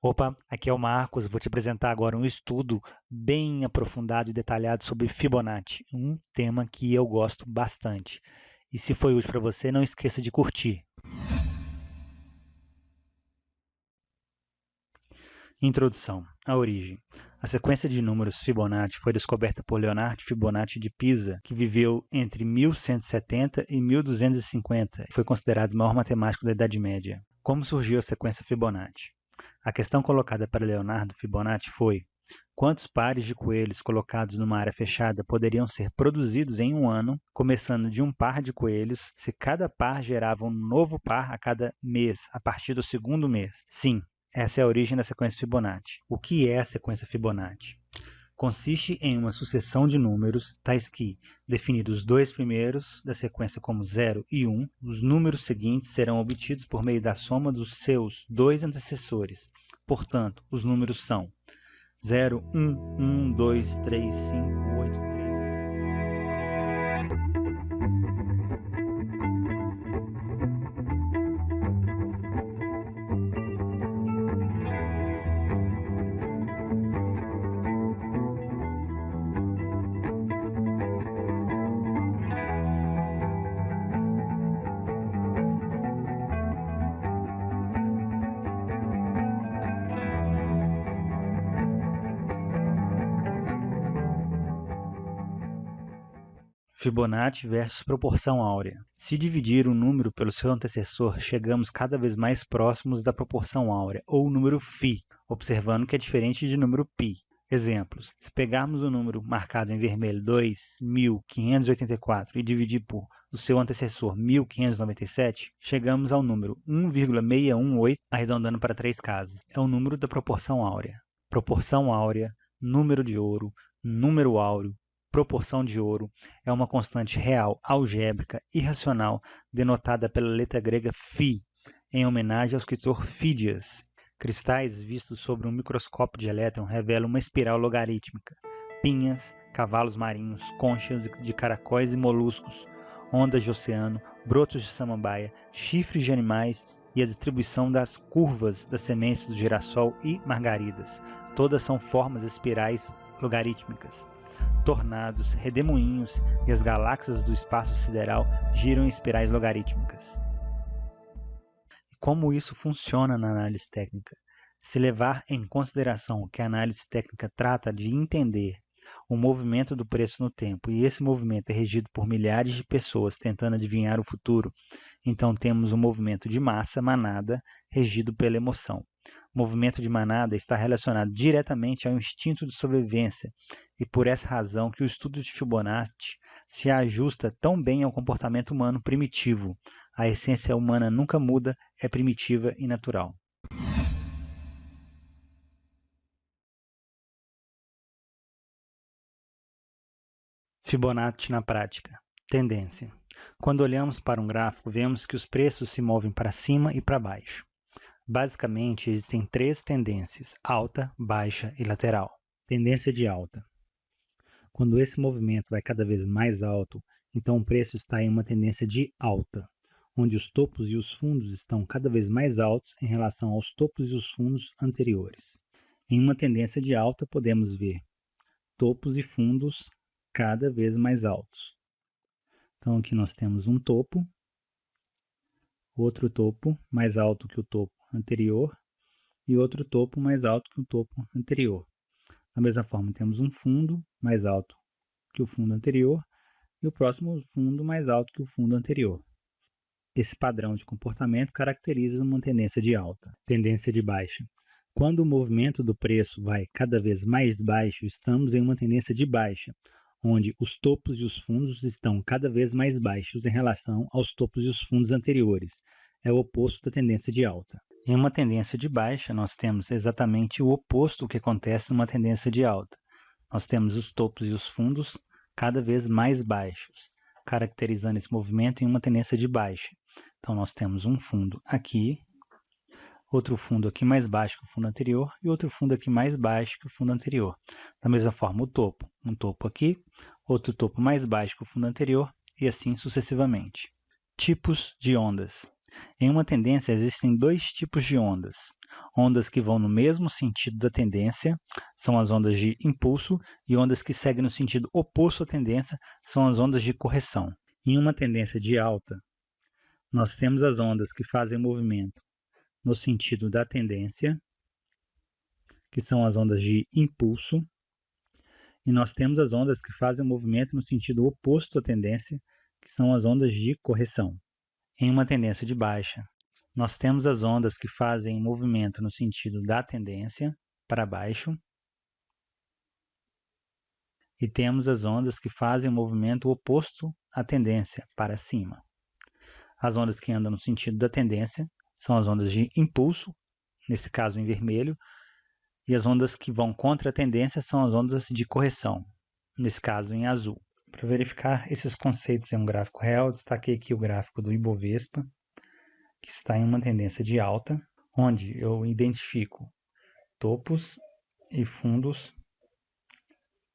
Opa, aqui é o Marcos. Vou te apresentar agora um estudo bem aprofundado e detalhado sobre Fibonacci, um tema que eu gosto bastante. E se foi útil para você, não esqueça de curtir. Introdução. A origem. A sequência de números Fibonacci foi descoberta por Leonardo Fibonacci de Pisa, que viveu entre 1170 e 1250 e foi considerado o maior matemático da Idade Média. Como surgiu a sequência Fibonacci? A questão colocada para Leonardo Fibonacci foi: quantos pares de coelhos colocados numa área fechada poderiam ser produzidos em um ano, começando de um par de coelhos, se cada par gerava um novo par a cada mês, a partir do segundo mês? Sim, essa é a origem da sequência Fibonacci. O que é a sequência Fibonacci? Consiste em uma sucessão de números, tais que, definidos os dois primeiros da sequência como 0 e 1, os números seguintes serão obtidos por meio da soma dos seus dois antecessores. Portanto, os números são 0, 1, 1, 2, 3, 5, 8, 13... Fibonacci versus proporção áurea. Se dividir um número pelo seu antecessor, chegamos cada vez mais próximos da proporção áurea, ou número φ, observando que é diferente de número π. Exemplos. Se pegarmos o número marcado em vermelho 2.584 e dividir por o seu antecessor 1.597, chegamos ao número 1,618, arredondando para 3 casas. É o número da proporção áurea. Proporção áurea, número de ouro, número áureo, proporção de ouro é uma constante real algébrica irracional denotada pela letra grega φ, em homenagem ao escritor Fídias. Cristais vistos sobre um microscópio de elétron revelam uma espiral logarítmica. Pinhas, cavalos marinhos, conchas de caracóis e moluscos, ondas de oceano, brotos de samambaia, chifres de animais e a distribuição das curvas das sementes do girassol e margaridas. Todas são formas espirais logarítmicas. Tornados, redemoinhos e as galáxias do espaço sideral giram em espirais logarítmicas. E como isso funciona na análise técnica? Se levar em consideração que a análise técnica trata de entender o movimento do preço no tempo e esse movimento é regido por milhares de pessoas tentando adivinhar o futuro, então temos um movimento de massa, manada, regido pela emoção. O movimento de manada está relacionado diretamente ao instinto de sobrevivência e por essa razão que o estudo de Fibonacci se ajusta tão bem ao comportamento humano primitivo. A essência humana nunca muda, é primitiva e natural. Fibonacci na prática. Tendência. Quando olhamos para um gráfico, vemos que os preços se movem para cima e para baixo. Basicamente, existem três tendências: alta, baixa e lateral. Tendência de alta. Quando esse movimento vai cada vez mais alto, então o preço está em uma tendência de alta, onde os topos e os fundos estão cada vez mais altos em relação aos topos e os fundos anteriores. Em uma tendência de alta, podemos ver topos e fundos cada vez mais altos. Então, aqui nós temos um topo, outro topo mais alto que o topo anterior e outro topo mais alto que o topo anterior. Da mesma forma, temos um fundo mais alto que o fundo anterior e o próximo fundo mais alto que o fundo anterior. Esse padrão de comportamento caracteriza uma tendência de alta. Tendência de baixa. Quando o movimento do preço vai cada vez mais baixo, estamos em uma tendência de baixa, onde os topos e os fundos estão cada vez mais baixos em relação aos topos e os fundos anteriores. É o oposto da tendência de alta. Em uma tendência de baixa, nós temos exatamente o oposto do que acontece numa tendência de alta. Nós temos os topos e os fundos cada vez mais baixos, caracterizando esse movimento em uma tendência de baixa. Então, nós temos um fundo aqui, outro fundo aqui mais baixo que o fundo anterior e outro fundo aqui mais baixo que o fundo anterior. Da mesma forma, o topo. Um topo aqui, outro topo mais baixo que o fundo anterior e assim sucessivamente. Tipos de ondas. Em uma tendência existem dois tipos de ondas. Ondas que vão no mesmo sentido da tendência, são as ondas de impulso, e ondas que seguem no sentido oposto à tendência, são as ondas de correção. Em uma tendência de alta, nós temos as ondas que fazem movimento no sentido da tendência, que são as ondas de impulso, e nós temos as ondas que fazem o movimento no sentido oposto à tendência, que são as ondas de correção. Em uma tendência de baixa, nós temos as ondas que fazem o movimento no sentido da tendência para baixo, e temos as ondas que fazem o movimento oposto à tendência para cima. As ondas que andam no sentido da tendência são as ondas de impulso, nesse caso em vermelho, e as ondas que vão contra a tendência são as ondas de correção, nesse caso em azul. Para verificar esses conceitos em um gráfico real, destaquei aqui o gráfico do Ibovespa, que está em uma tendência de alta, onde eu identifico topos e fundos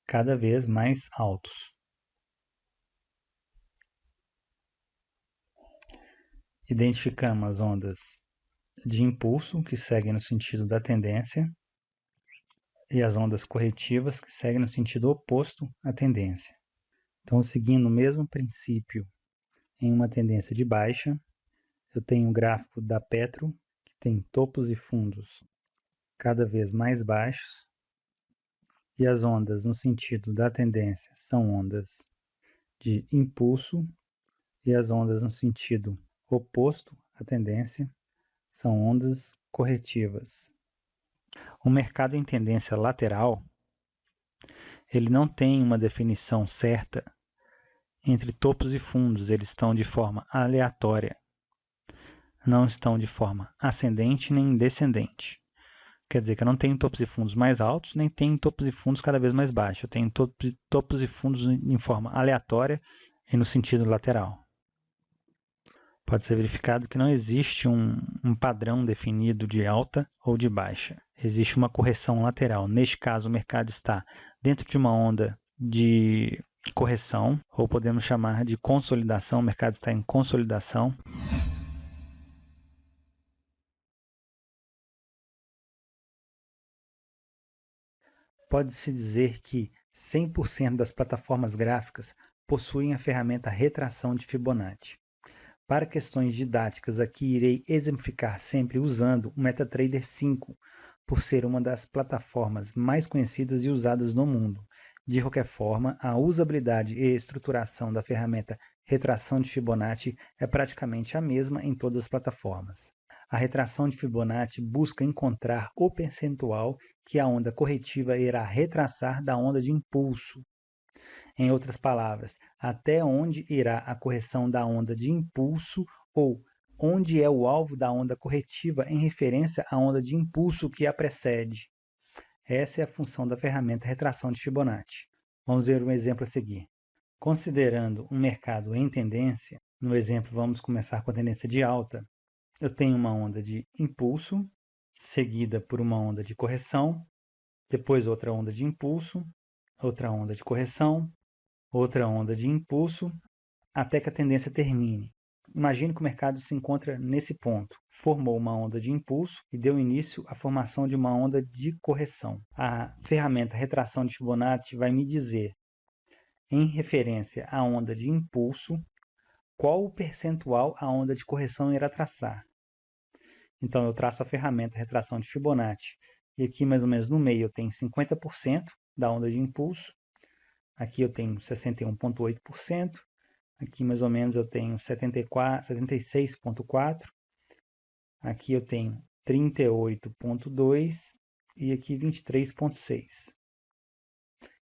cada vez mais altos. Identificamos as ondas de impulso, que seguem no sentido da tendência, e as ondas corretivas, que seguem no sentido oposto à tendência. Então, seguindo o mesmo princípio em uma tendência de baixa, eu tenho o gráfico da Petro, que tem topos e fundos cada vez mais baixos, e as ondas no sentido da tendência são ondas de impulso, e as ondas no sentido oposto à tendência são ondas corretivas. O mercado em tendência lateral, ele não tem uma definição certa entre topos e fundos, eles estão de forma aleatória, não estão de forma ascendente nem descendente. Quer dizer que eu não tenho topos e fundos mais altos, nem tenho topos e fundos cada vez mais baixos. Eu tenho topos e fundos em forma aleatória e no sentido lateral. Pode ser verificado que não existe um padrão definido de alta ou de baixa. Existe uma correção lateral. Neste caso, o mercado está dentro de uma onda de correção, ou podemos chamar de consolidação. O mercado está em consolidação. Pode-se dizer que 100% das plataformas gráficas possuem a ferramenta retração de Fibonacci. Para questões didáticas, aqui irei exemplificar sempre usando o MetaTrader 5, por ser uma das plataformas mais conhecidas e usadas no mundo. De qualquer forma, a usabilidade e estruturação da ferramenta retração de Fibonacci é praticamente a mesma em todas as plataformas. A retração de Fibonacci busca encontrar o percentual que a onda corretiva irá retraçar da onda de impulso. Em outras palavras, até onde irá a correção da onda de impulso ou onde é o alvo da onda corretiva em referência à onda de impulso que a precede. Essa é a função da ferramenta retração de Fibonacci. Vamos ver um exemplo a seguir. Considerando um mercado em tendência, no exemplo vamos começar com a tendência de alta, eu tenho uma onda de impulso, seguida por uma onda de correção, depois outra onda de impulso, outra onda de correção, outra onda de impulso, até que a tendência termine. Imagine que o mercado se encontra nesse ponto. Formou uma onda de impulso e deu início à formação de uma onda de correção. A ferramenta retração de Fibonacci vai me dizer, em referência à onda de impulso, qual o percentual a onda de correção irá traçar. Então, eu traço a ferramenta retração de Fibonacci. E aqui, mais ou menos no meio, eu tenho 50% da onda de impulso. Aqui eu tenho 61,8%. Aqui, mais ou menos, eu tenho 76,4%. Aqui eu tenho 38,2%. E aqui 23,6%.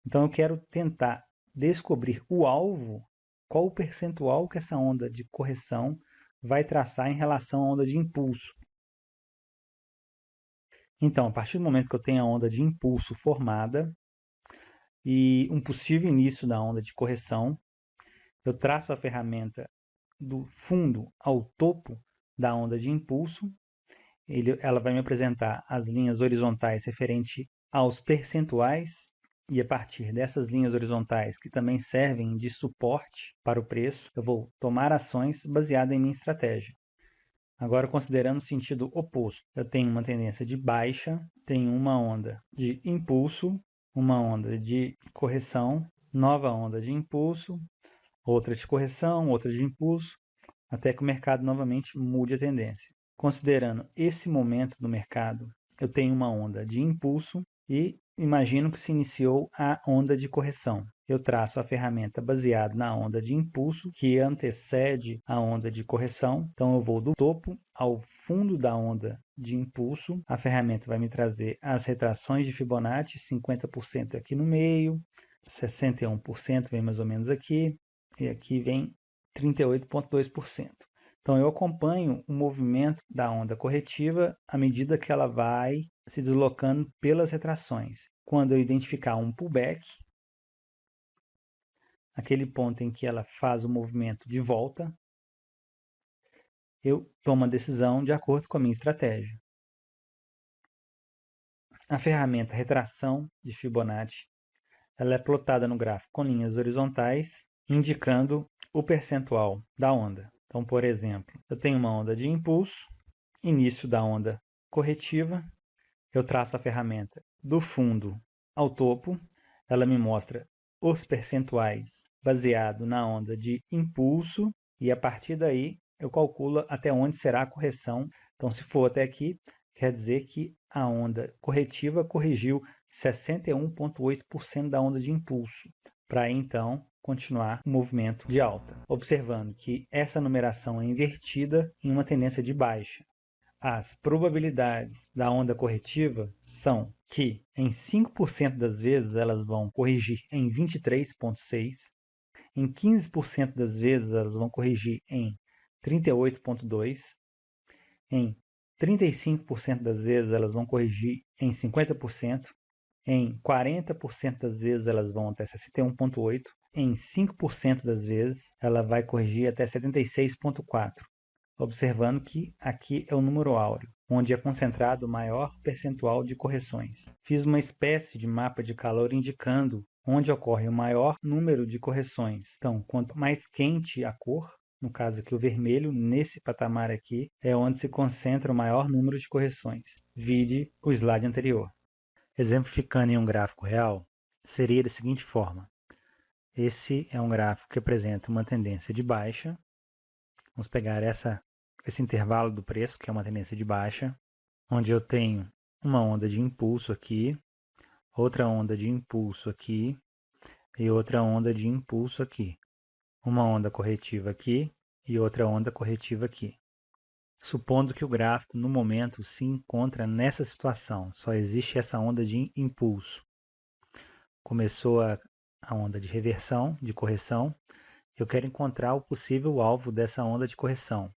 Então, eu quero tentar descobrir o alvo, qual o percentual que essa onda de correção vai traçar em relação à onda de impulso. Então, a partir do momento que eu tenho a onda de impulso formada e um possível início da onda de correção, eu traço a ferramenta do fundo ao topo da onda de impulso. Ela vai me apresentar as linhas horizontais referente aos percentuais, e a partir dessas linhas horizontais, que também servem de suporte para o preço, eu vou tomar ações baseadas em minha estratégia. Agora, considerando o sentido oposto, eu tenho uma tendência de baixa, tenho uma onda de impulso, uma onda de correção, nova onda de impulso, outra de correção, outra de impulso, até que o mercado novamente mude a tendência. Considerando esse momento do mercado, eu tenho uma onda de impulso e imagino que se iniciou a onda de correção. Eu traço a ferramenta baseada na onda de impulso que antecede a onda de correção. Então eu vou do topo ao fundo da onda de impulso. A ferramenta vai me trazer as retrações de Fibonacci, 50% aqui no meio, 61% vem mais ou menos aqui, e aqui vem 38,2%. Então, eu acompanho o movimento da onda corretiva à medida que ela vai se deslocando pelas retrações. Quando eu identificar um pullback, aquele ponto em que ela faz o movimento de volta, eu tomo a decisão de acordo com a minha estratégia. A ferramenta retração de Fibonacci, ela é plotada no gráfico com linhas horizontais, indicando o percentual da onda. Então, por exemplo, eu tenho uma onda de impulso, início da onda corretiva, eu traço a ferramenta do fundo ao topo, ela me mostra os percentuais baseado na onda de impulso e a partir daí eu calculo até onde será a correção. Então, se for até aqui, quer dizer que a onda corretiva corrigiu 61,8% da onda de impulso, para então continuar o movimento de alta, observando que essa numeração é invertida em uma tendência de baixa. As probabilidades da onda corretiva são que em 5% das vezes elas vão corrigir em 23,6%, em 15% das vezes elas vão corrigir em 38,2%, em 35% das vezes elas vão corrigir em 50%, em 40% das vezes elas vão até 61,8%, em 5% das vezes ela vai corrigir até 76,4%. Observando que aqui é o número áureo, onde é concentrado o maior percentual de correções. Fiz uma espécie de mapa de calor indicando onde ocorre o maior número de correções. Então, quanto mais quente a cor, no caso aqui o vermelho, nesse patamar aqui, é onde se concentra o maior número de correções. Vide o slide anterior. Exemplificando em um gráfico real, seria da seguinte forma. Esse é um gráfico que apresenta uma tendência de baixa. Vamos pegar esse intervalo do preço, que é uma tendência de baixa, onde eu tenho uma onda de impulso aqui, outra onda de impulso aqui e outra onda de impulso aqui. Uma onda corretiva aqui e outra onda corretiva aqui. Supondo que o gráfico, no momento, se encontra nessa situação, só existe essa onda de impulso. Começou a onda de reversão, de correção. Eu quero encontrar o possível alvo dessa onda de correção.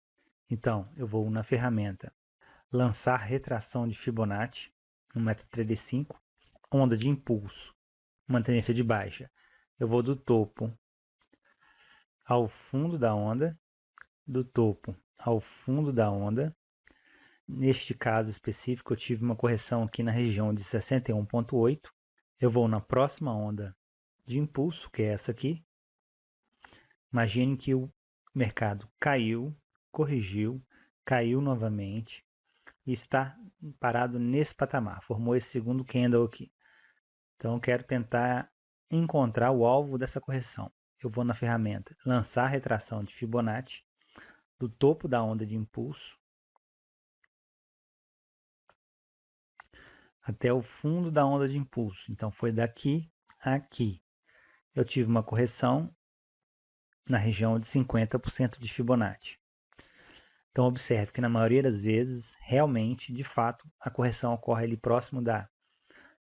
Então, eu vou na ferramenta lançar retração de Fibonacci, no MetaTrader 5, onda de impulso, uma tendência de baixa. Eu vou do topo ao fundo da onda, do topo ao fundo da onda. Neste caso específico, eu tive uma correção aqui na região de 61,8. Eu vou na próxima onda de impulso, que é essa aqui. Imagine que o mercado caiu, corrigiu, caiu novamente e está parado nesse patamar, formou esse segundo candle aqui. Então, eu quero tentar encontrar o alvo dessa correção. Eu vou na ferramenta lançar retração de Fibonacci, do topo da onda de impulso até o fundo da onda de impulso. Então, foi daqui a aqui. Eu tive uma correção na região de 50% de Fibonacci. Então, observe que na maioria das vezes, realmente, de fato, a correção ocorre ali próximo da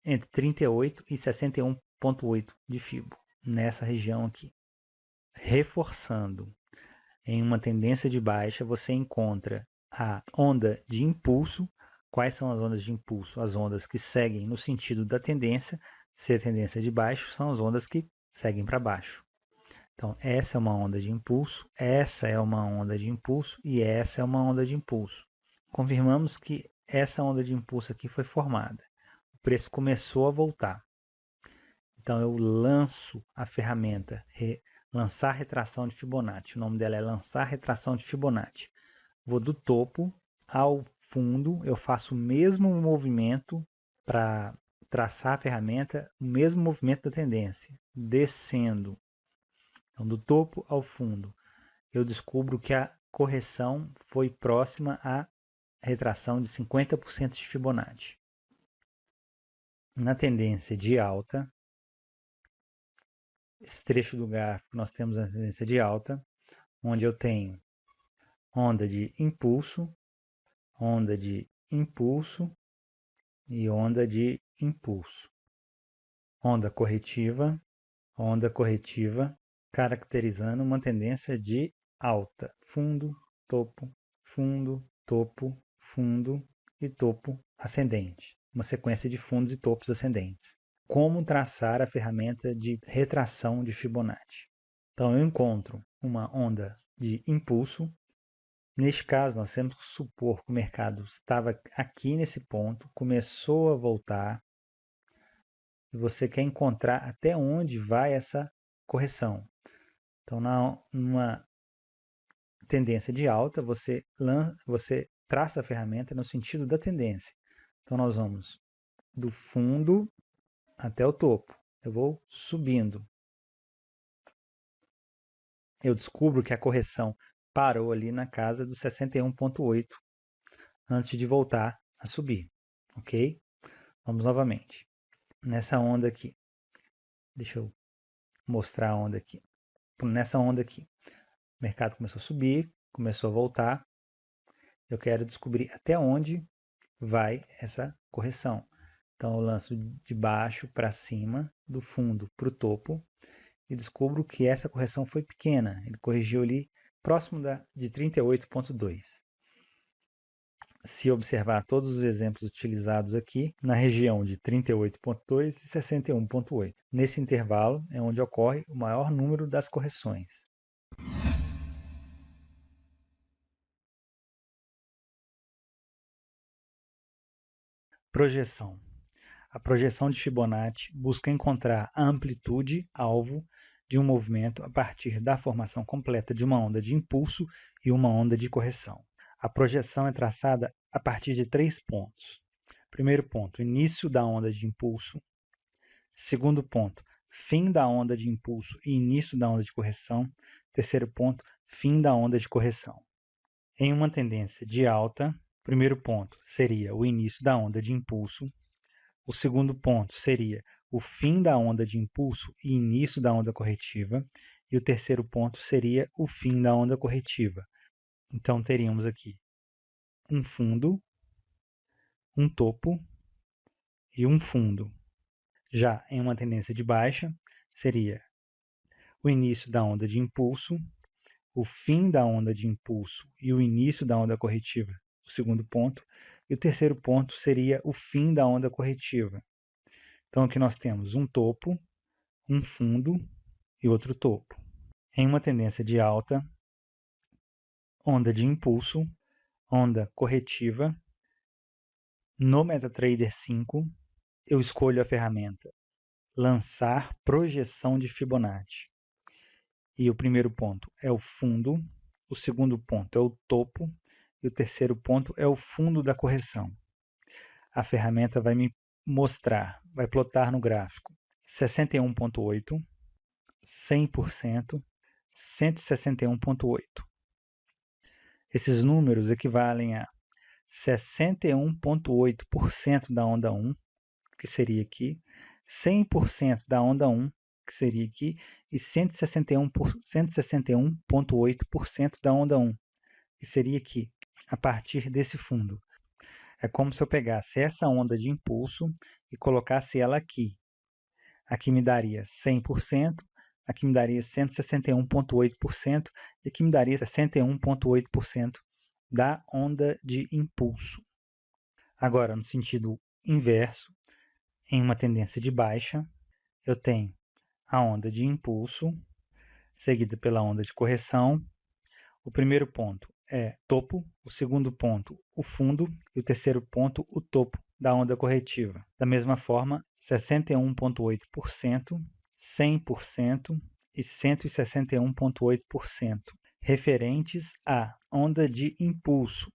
entre 38 e 61,8 de Fibo, nessa região aqui. Reforçando, em uma tendência de baixa, você encontra a onda de impulso. Quais são as ondas de impulso? As ondas que seguem no sentido da tendência. Se a tendência é de baixo, são as ondas que seguem para baixo. Então, essa é uma onda de impulso, essa é uma onda de impulso e essa é uma onda de impulso. Confirmamos que essa onda de impulso aqui foi formada. O preço começou a voltar. Então, eu lanço a ferramenta lançar retração de Fibonacci. O nome dela é lançar retração de Fibonacci. Vou do topo ao fundo, eu faço o mesmo movimento para traçar a ferramenta, o mesmo movimento da tendência, descendo. Então, do topo ao fundo, eu descubro que a correção foi próxima à retração de 50% de Fibonacci. Na tendência de alta, esse trecho do gráfico, nós temos a tendência de alta, onde eu tenho onda de impulso e onda de impulso. Onda corretiva, caracterizando uma tendência de alta. Fundo, topo, fundo e topo ascendente. Uma sequência de fundos e topos ascendentes. Como traçar a ferramenta de retração de Fibonacci? Então, eu encontro uma onda de impulso. Neste caso, nós temos que supor que o mercado estava aqui nesse ponto, começou a voltar, e você quer encontrar até onde vai essa correção. Então, numa tendência de alta, você traça a ferramenta no sentido da tendência. Então, nós vamos do fundo até o topo. Eu vou subindo. Eu descubro que a correção parou ali na casa do 61,8 antes de voltar a subir, ok? Vamos novamente. Nessa onda aqui. Deixa eu mostrar a onda aqui. Nessa onda aqui. O mercado começou a subir, começou a voltar. Eu quero descobrir até onde vai essa correção. Então, eu lanço de baixo para cima, do fundo para o topo, e descubro que essa correção foi pequena. Ele corrigiu ali próximo de 38,2. Se observar todos os exemplos utilizados aqui, na região de 38,2 e 61,8. Nesse intervalo é onde ocorre o maior número das correções. Projeção. A projeção de Fibonacci busca encontrar a amplitude-alvo de um movimento a partir da formação completa de uma onda de impulso e uma onda de correção. A projeção é traçada a partir de 3 pontos. Primeiro ponto, início da onda de impulso. Segundo ponto, fim da onda de impulso e início da onda de correção. Terceiro ponto, fim da onda de correção. Em uma tendência de alta, o primeiro ponto seria o início da onda de impulso. O segundo ponto seria o fim da onda de impulso e início da onda corretiva. E o terceiro ponto seria o fim da onda corretiva. Então, teríamos aqui um fundo, um topo e um fundo. Já em uma tendência de baixa, seria o início da onda de impulso, o fim da onda de impulso e o início da onda corretiva, o segundo ponto. E o terceiro ponto seria o fim da onda corretiva. Então, aqui nós temos um topo, um fundo e outro topo. Em uma tendência de alta, onda de impulso, onda corretiva. No MetaTrader 5, eu escolho a ferramenta lançar projeção de Fibonacci. E o primeiro ponto é o fundo, o segundo ponto é o topo e o terceiro ponto é o fundo da correção. A ferramenta vai me mostrar, vai plotar no gráfico 61,8, 100%, 161,8. Esses números equivalem a 61,8% da onda 1, que seria aqui, 100% da onda 1, que seria aqui, e 161,8% da onda 1, que seria aqui, a partir desse fundo. É como se eu pegasse essa onda de impulso e colocasse ela aqui. Aqui me daria 100%, aqui me daria 161,8% e aqui me daria 61,8% da onda de impulso. Agora, no sentido inverso, em uma tendência de baixa, eu tenho a onda de impulso, seguida pela onda de correção. O primeiro ponto é topo, o segundo ponto, o fundo, e o terceiro ponto, o topo da onda corretiva. Da mesma forma, 61,8%, 100% e 161,8%. referentes à onda de impulso,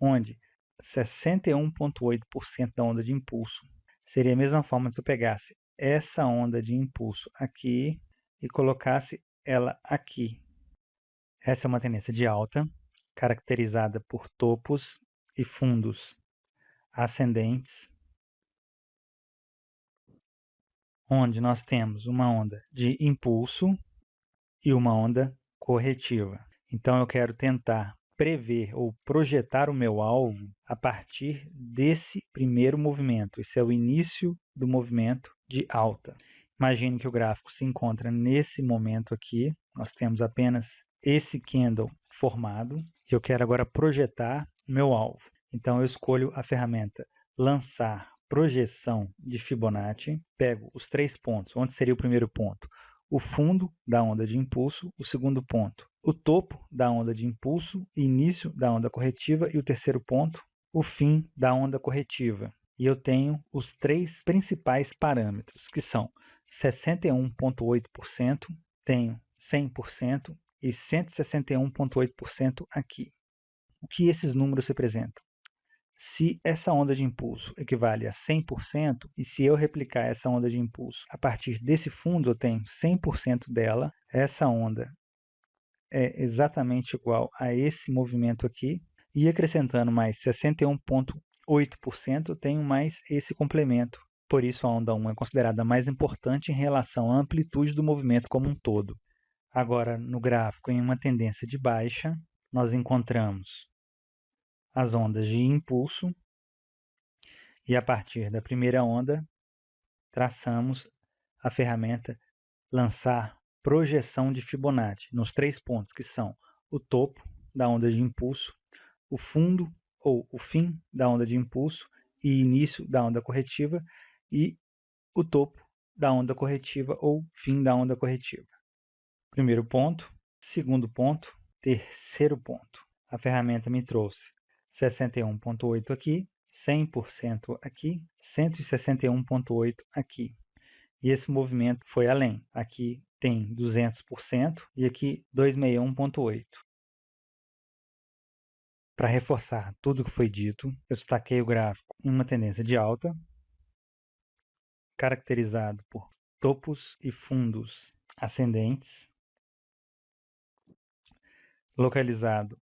onde 61,8% da onda de impulso seria a mesma forma se eu pegasse essa onda de impulso aqui e colocasse ela aqui. Essa é uma tendência de alta, caracterizada por topos e fundos ascendentes, onde nós temos uma onda de impulso e uma onda corretiva. Então, eu quero tentar prever ou projetar o meu alvo a partir desse primeiro movimento. Esse é o início do movimento de alta. Imagine que o gráfico se encontra nesse momento aqui. Nós temos apenas esse candle formado e eu quero agora projetar o meu alvo. Então, eu escolho a ferramenta lançar projeção de Fibonacci, pego os 3 pontos. Onde seria o primeiro ponto? O fundo da onda de impulso, o segundo ponto, o topo da onda de impulso, início da onda corretiva e o terceiro ponto, o fim da onda corretiva. E eu tenho os 3 principais parâmetros, que são 61,8%, tenho 100% e 161,8% aqui. O que esses números representam? Se essa onda de impulso equivale a 100%, e se eu replicar essa onda de impulso a partir desse fundo, eu tenho 100% dela, essa onda é exatamente igual a esse movimento aqui, e acrescentando mais 61,8%, eu tenho mais esse complemento. Por isso, a onda 1 é considerada mais importante em relação à amplitude do movimento como um todo. Agora, no gráfico, em uma tendência de baixa, nós encontramos as ondas de impulso e a partir da primeira onda traçamos a ferramenta lançar projeção de Fibonacci nos 3 pontos que são o topo da onda de impulso, o fundo ou o fim da onda de impulso e início da onda corretiva e o topo da onda corretiva ou fim da onda corretiva. Primeiro ponto, segundo ponto, terceiro ponto. A ferramenta me trouxe 61,8 aqui, 100% aqui, 161,8 aqui. E esse movimento foi além. Aqui tem 200% e aqui 261,8. Para reforçar tudo o que foi dito, eu destaquei o gráfico em uma tendência de alta, caracterizado por topos e fundos ascendentes, localizado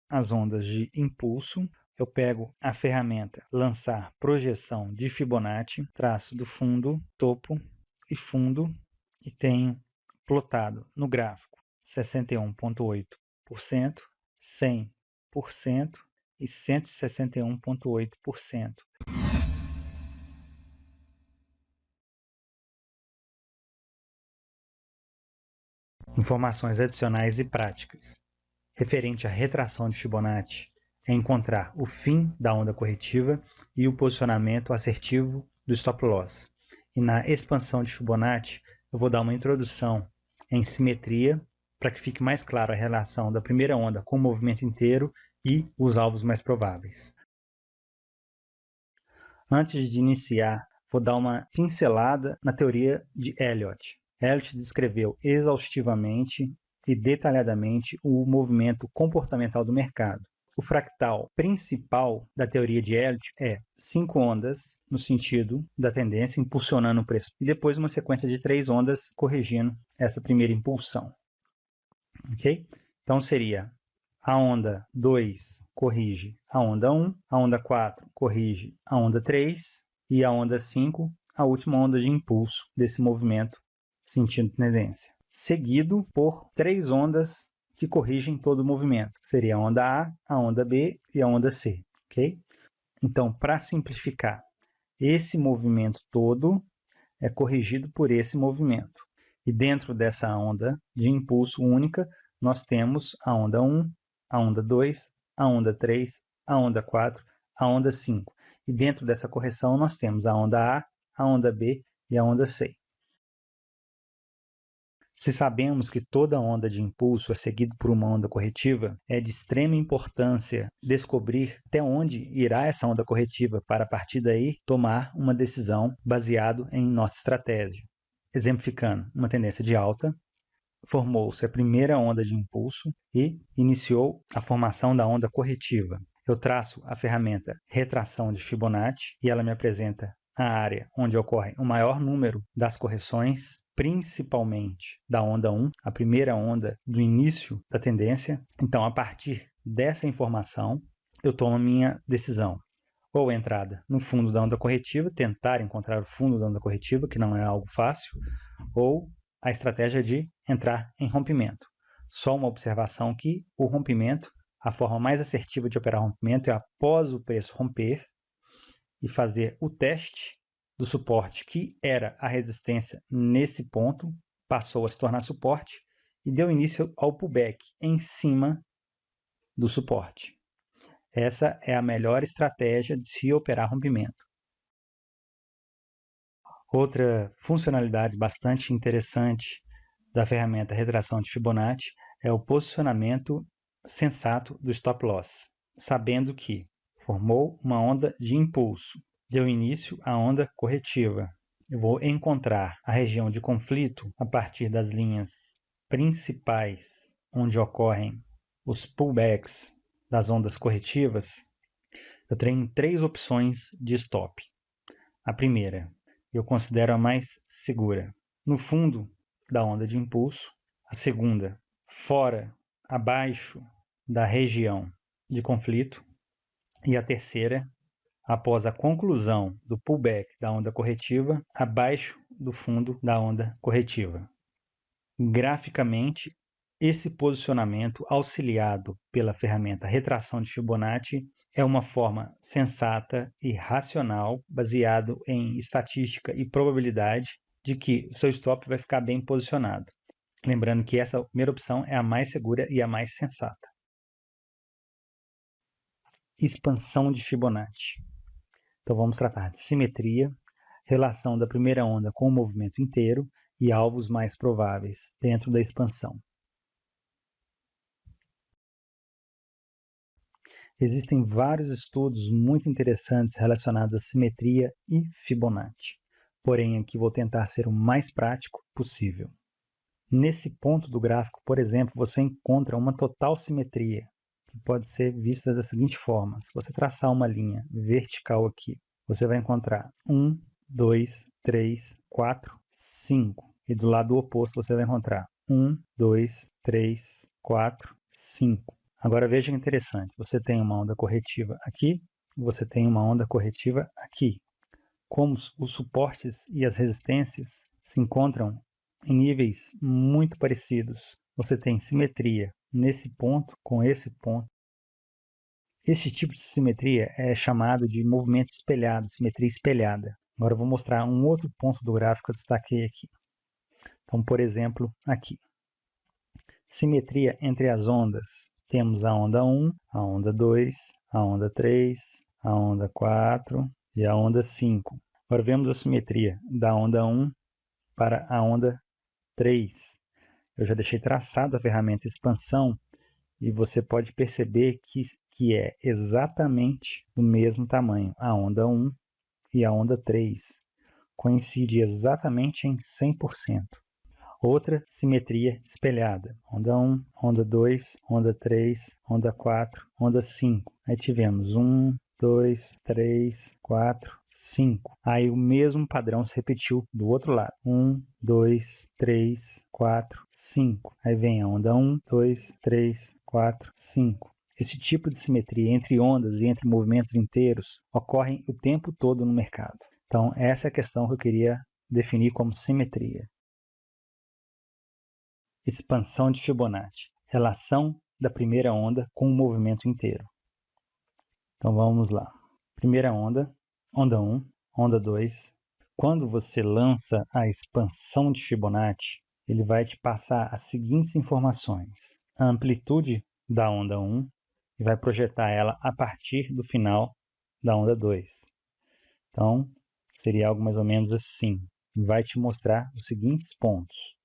as ondas de impulso. Eu pego a ferramenta lançar projeção de Fibonacci, traço do fundo, topo e fundo e tenho plotado no gráfico 61,8%, 100% e 161,8%. Informações adicionais e práticas. Referente à retração de Fibonacci, é encontrar o fim da onda corretiva e o posicionamento assertivo do stop loss. E na expansão de Fibonacci, eu vou dar uma introdução em simetria, para que fique mais claro a relação da primeira onda com o movimento inteiro e os alvos mais prováveis. Antes de iniciar, vou dar uma pincelada na teoria de Elliott. Elliott descreveu exaustivamente e detalhadamente o movimento comportamental do mercado. O fractal principal da teoria de Elliott é 5 ondas no sentido da tendência, impulsionando o preço, e depois uma sequência de 3 ondas corrigindo essa primeira impulsão. Ok? Então seria a onda 2 corrige a onda 1, a onda 4 corrige a onda 3 e a onda 5 a última onda de impulso desse movimento sentindo tendência. Seguido por 3 ondas que corrigem todo o movimento. Seria a onda A, a onda B e a onda C. Okay? Então, para simplificar, esse movimento todo é corrigido por esse movimento. E dentro dessa onda de impulso única, nós temos a onda 1, a onda 2, a onda 3, a onda 4, a onda 5. E dentro dessa correção, nós temos a onda A onda B e a onda C. Se sabemos que toda onda de impulso é seguida por uma onda corretiva, é de extrema importância descobrir até onde irá essa onda corretiva para, a partir daí, tomar uma decisão baseado em nossa estratégia. Exemplificando, uma tendência de alta, formou-se a primeira onda de impulso e iniciou a formação da onda corretiva. Eu traço a ferramenta retração de Fibonacci e ela me apresenta a área onde ocorre o maior número das correções, principalmente da onda 1, a primeira onda do início da tendência. Então, a partir dessa informação, eu tomo a minha decisão. Ou entrada no fundo da onda corretiva, tentar encontrar o fundo da onda corretiva, que não é algo fácil, ou a estratégia de entrar em rompimento. Só uma observação que o rompimento, a forma mais assertiva de operar rompimento é após o preço romper e fazer o teste do suporte que era a resistência nesse ponto, passou a se tornar suporte e deu início ao pullback em cima do suporte. Essa é a melhor estratégia de se operar rompimento. Outra funcionalidade bastante interessante da ferramenta retração de Fibonacci é o posicionamento sensato do stop loss, sabendo que formou uma onda de impulso, deu início à onda corretiva. Eu vou encontrar a região de conflito a partir das linhas principais onde ocorrem os pullbacks das ondas corretivas. Eu tenho 3 opções de stop. A primeira, eu considero a mais segura, no fundo da onda de impulso. A segunda, fora, abaixo da região de conflito. E a terceira, após a conclusão do pullback da onda corretiva, abaixo do fundo da onda corretiva. Graficamente, esse posicionamento auxiliado pela ferramenta retração de Fibonacci é uma forma sensata e racional, baseado em estatística e probabilidade, de que o seu stop vai ficar bem posicionado. Lembrando que essa primeira opção é a mais segura e a mais sensata. Expansão de Fibonacci. Então vamos tratar de simetria, relação da primeira onda com o movimento inteiro e alvos mais prováveis dentro da expansão. Existem vários estudos muito interessantes relacionados à simetria e Fibonacci, porém aqui vou tentar ser o mais prático possível. Nesse ponto do gráfico, por exemplo, você encontra uma total simetria, que pode ser vista da seguinte forma. Se você traçar uma linha vertical aqui, você vai encontrar 1, 2, 3, 4, 5. E do lado oposto você vai encontrar 1, 2, 3, 4, 5. Agora veja que interessante, você tem uma onda corretiva aqui, você tem uma onda corretiva aqui. Como os suportes e as resistências se encontram em níveis muito parecidos, você tem simetria nesse ponto com esse ponto. Esse tipo de simetria é chamado de movimento espelhado, simetria espelhada. Agora eu vou mostrar um outro ponto do gráfico que eu destaquei aqui. Então, por exemplo, aqui. Simetria entre as ondas. Temos a onda 1, a onda 2, a onda 3, a onda 4 e a onda 5. Agora vemos a simetria da onda 1 para a onda 3. Eu já deixei traçado a ferramenta expansão e você pode perceber que é exatamente do mesmo tamanho. A onda 1 e a onda 3 coincidem exatamente em 100%. Outra simetria espelhada. Onda 1, onda 2, onda 3, onda 4, onda 5. Aí tivemos 1, 2, 3, 4, 5. Aí o mesmo padrão se repetiu do outro lado. 1, 2, 3, 4, 5. Aí vem a onda 1, 2, 3, 4, 5. Esse tipo de simetria entre ondas e entre movimentos inteiros ocorre o tempo todo no mercado. Então, essa é a questão que eu queria definir como simetria. Expansão de Fibonacci. Relação da primeira onda com o movimento inteiro. Então vamos lá. Primeira onda, onda 1, onda 2. Quando você lança a expansão de Fibonacci, ele vai te passar as seguintes informações. A amplitude da onda 1 e vai projetar ela a partir do final da onda 2. Então, seria algo mais ou menos assim. Vai te mostrar os seguintes pontos.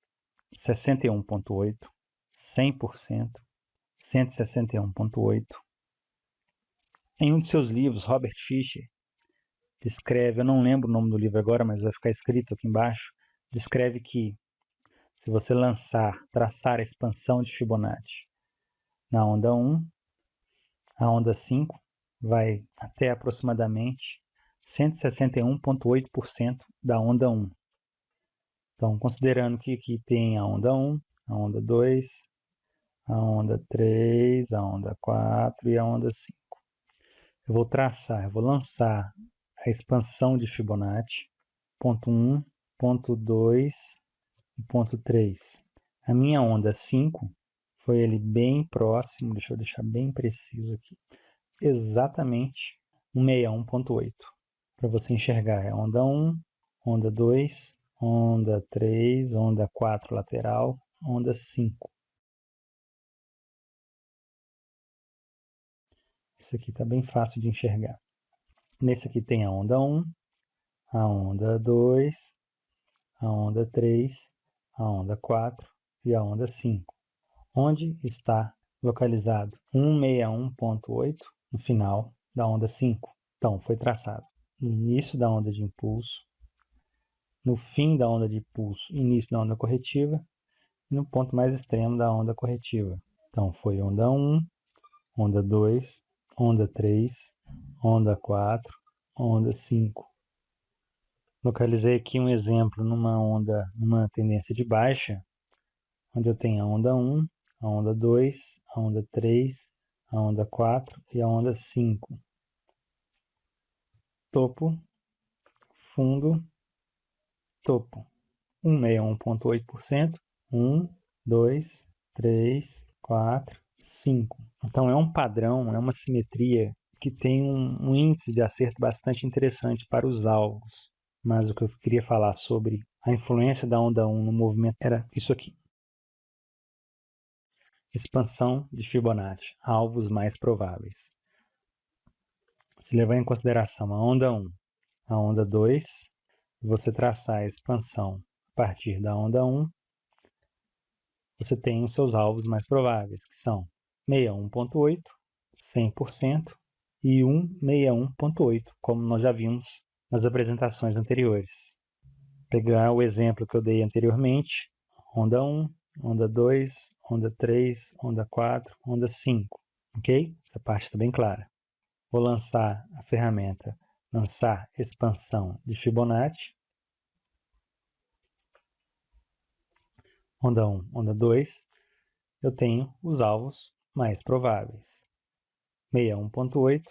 61,8, 100%, 161,8. Em um de seus livros, Robert Fisher descreve, eu não lembro o nome do livro agora, mas vai ficar escrito aqui embaixo, descreve que Se você traçar a expansão de Fibonacci na onda 1, a onda 5 vai até aproximadamente 161,8% da onda 1. Então, considerando que aqui tem a onda 1, a onda 2, a onda 3, a onda 4 e a onda 5. Eu vou lançar a expansão de Fibonacci, ponto 1, ponto 2 e ponto 3. A minha onda 5 foi ele bem próximo, deixa eu deixar bem preciso aqui, exatamente 161,8. Para você enxergar, é onda 1, onda 2, onda 3, onda 4 lateral, onda 5. Esse aqui está bem fácil de enxergar. Nesse aqui tem a onda 1, a onda 2, a onda 3, a onda 4 e a onda 5. Onde está localizado 161,8 no final da onda 5. Então, foi traçado no início da onda de impulso, no fim da onda de impulso, início da onda corretiva, e no ponto mais extremo da onda corretiva. Então, foi onda 1, onda 2, onda 3, onda 4, onda 5. Localizei aqui um exemplo numa tendência de baixa, onde eu tenho a onda 1, a onda 2, a onda 3, a onda 4 e a onda 5. Topo, fundo, topo. 161,8%, 1, 2, 3, 4, 5. Então é um padrão, é uma simetria que tem um índice de acerto bastante interessante para os alvos. Mas o que eu queria falar sobre a influência da onda 1 no movimento era isso aqui. Expansão de Fibonacci, alvos mais prováveis. Se levar em consideração a onda 1, a onda 2, você traçar a expansão a partir da onda 1, você tem os seus alvos mais prováveis, que são 61,8, 100% e 161,8, como nós já vimos nas apresentações anteriores. Pegar o exemplo que eu dei anteriormente, onda 1, onda 2, onda 3, onda 4, onda 5, ok? Essa parte está bem clara. Vou lançar a ferramenta lançar expansão de Fibonacci. Onda 1, onda 2, eu tenho os alvos mais prováveis. 61,8,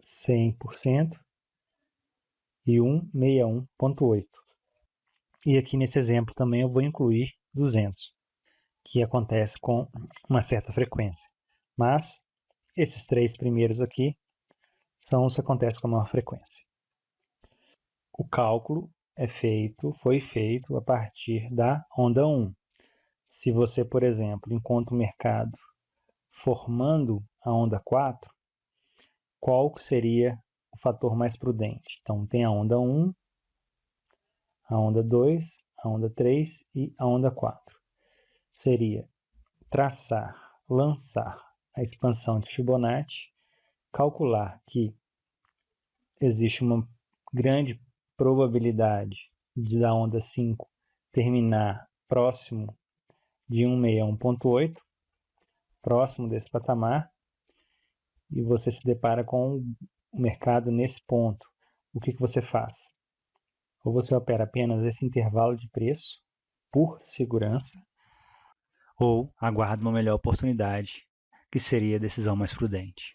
100% e 161,8. E aqui nesse exemplo também eu vou incluir 200, que acontece com uma certa frequência. Mas esses três primeiros aqui são os que acontecem com maior frequência. O cálculo foi feito a partir da onda 1. Se você, por exemplo, encontra o mercado formando a onda 4, qual seria o fator mais prudente? Então, tem a onda 1, a onda 2, a onda 3 e a onda 4. Seria lançar a expansão de Fibonacci, calcular que existe uma grande probabilidade da onda 5 terminar próximo de 161,8, próximo desse patamar, e você se depara com o mercado nesse ponto. O que você faz? Ou você opera apenas esse intervalo de preço por segurança, ou aguarda uma melhor oportunidade, que seria a decisão mais prudente.